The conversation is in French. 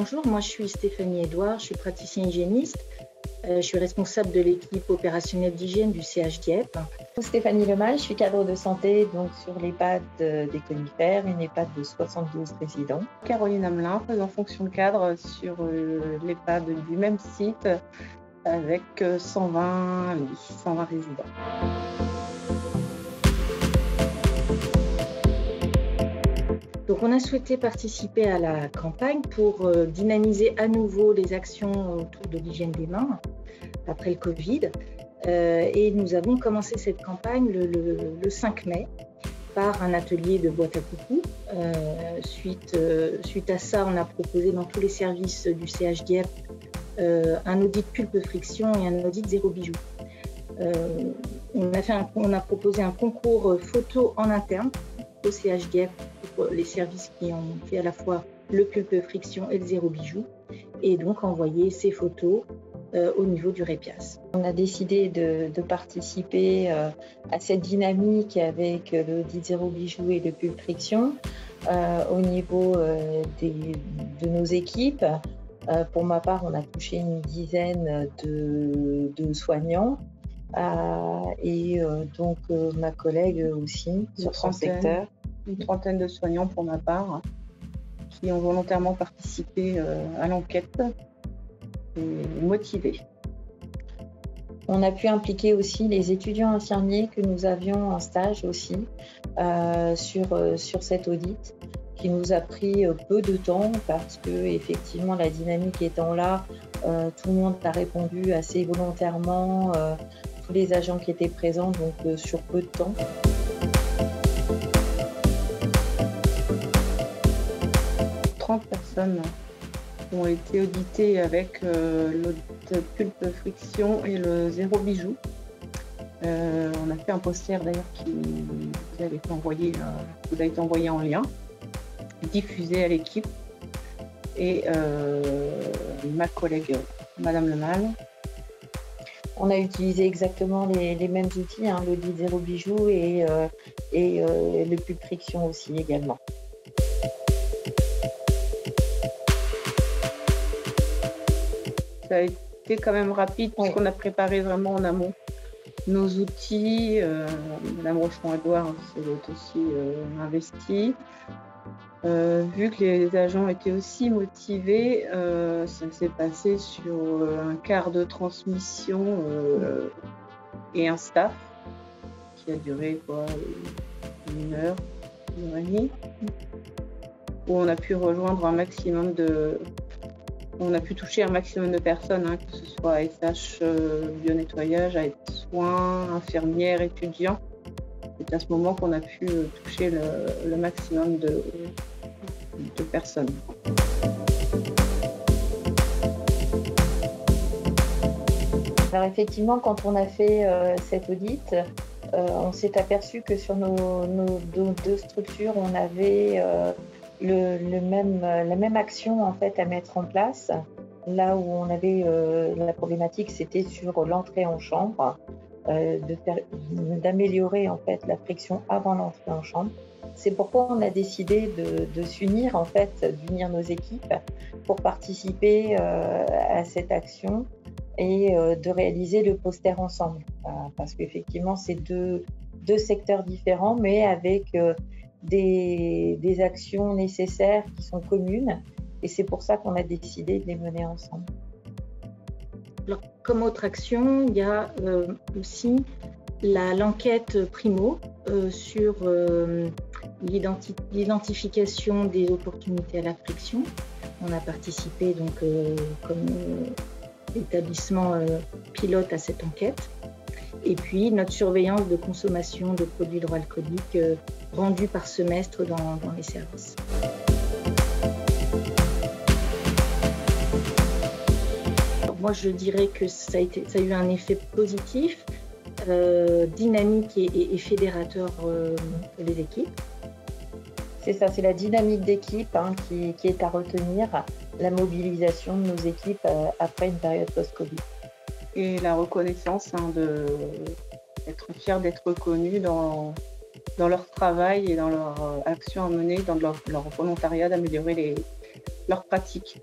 bonjour, moi je suis Stéphanie Edouard, je suis praticienne hygiéniste. Je suis responsable de l'équipe opérationnelle d'hygiène du CH Dieppe. Stéphanie Lemal, je suis cadre de santé donc sur l'EHPAD des Conifères, une EHPAD de 72 résidents. Caroline Hamelin, faisant fonction de cadre sur l'EHPAD du même site avec 120 lits, 120 résidents. Donc on a souhaité participer à la campagne pour dynamiser à nouveau les actions autour de l'hygiène des mains après le Covid. Et nous avons commencé cette campagne le 5 mai par un atelier de boîte à coucou. Suite à ça, on a proposé dans tous les services du CH Dieppe un audit pulpe friction et un audit zéro bijou. On a proposé un concours photo en interne au CH Dieppe pour les services qui ont fait à la fois le pulpe friction et le zéro bijou, et donc envoyer ces photos au niveau du REPIAS. On a décidé de participer à cette dynamique avec l'audit zéro bijou et le pulpe friction au niveau de nos équipes. Pour ma part, on a touché une dizaine de soignants. Donc ma collègue aussi sur son secteur. Une trentaine de soignants pour ma part qui ont volontairement participé à l'enquête et motivés. On a pu impliquer aussi les étudiants infirmiers que nous avions en stage aussi sur cet audit qui nous a pris peu de temps parce que effectivement la dynamique étant là, tout le monde a répondu assez volontairement, tous les agents qui étaient présents, donc sur peu de temps. Personnes ont été auditées avec l'audit pulpe friction et le zéro bijou. On a fait un poster d'ailleurs qui vous a été envoyé en lien, diffusé à l'équipe, et ma collègue Madame Lemal. On a utilisé exactement les mêmes outils, l'audit zéro bijou et le pulpe friction aussi également. Ça a été quand même rapide puisqu'on a préparé vraiment en amont nos outils. Madame Rochemont-Edouard s'est aussi investie. Vu que les agents étaient aussi motivés, ça s'est passé sur un quart de transmission et un staff qui a duré une heure et demie, où on a pu rejoindre un maximum on a pu toucher un maximum de personnes, que ce soit ASH, bio-nettoyage, aide-soins, infirmières, étudiants. C'est à ce moment qu'on a pu toucher le maximum de personnes. Alors effectivement, quand on a fait cet audit, on s'est aperçu que sur nos deux structures, on avait la même action en fait à mettre en place. Là où on avait la problématique, c'était sur l'entrée en chambre, d'améliorer en fait la friction avant l'entrée en chambre. C'est pourquoi on a décidé de s'unir en fait, d'unir nos équipes pour participer à cette action et de réaliser le poster ensemble. Parce qu'effectivement, c'est deux secteurs différents, mais avec des actions nécessaires qui sont communes, et c'est pour ça qu'on a décidé de les mener ensemble. Alors, comme autre action, il y a aussi l'enquête Primo sur l'identification des opportunités à la friction. On a participé donc comme établissement pilote à cette enquête. Et puis notre surveillance de consommation de produits hydroalcooliques rendue par semestre dans les services. Alors moi je dirais que ça a eu un effet positif, dynamique et fédérateur pour les équipes. C'est ça, c'est la dynamique d'équipe qui est à retenir, la mobilisation de nos équipes après une période post-Covid. Et la reconnaissance d'être fiers d'être reconnus dans leur travail et dans leur action à mener, dans leur volontariat d'améliorer leur pratique.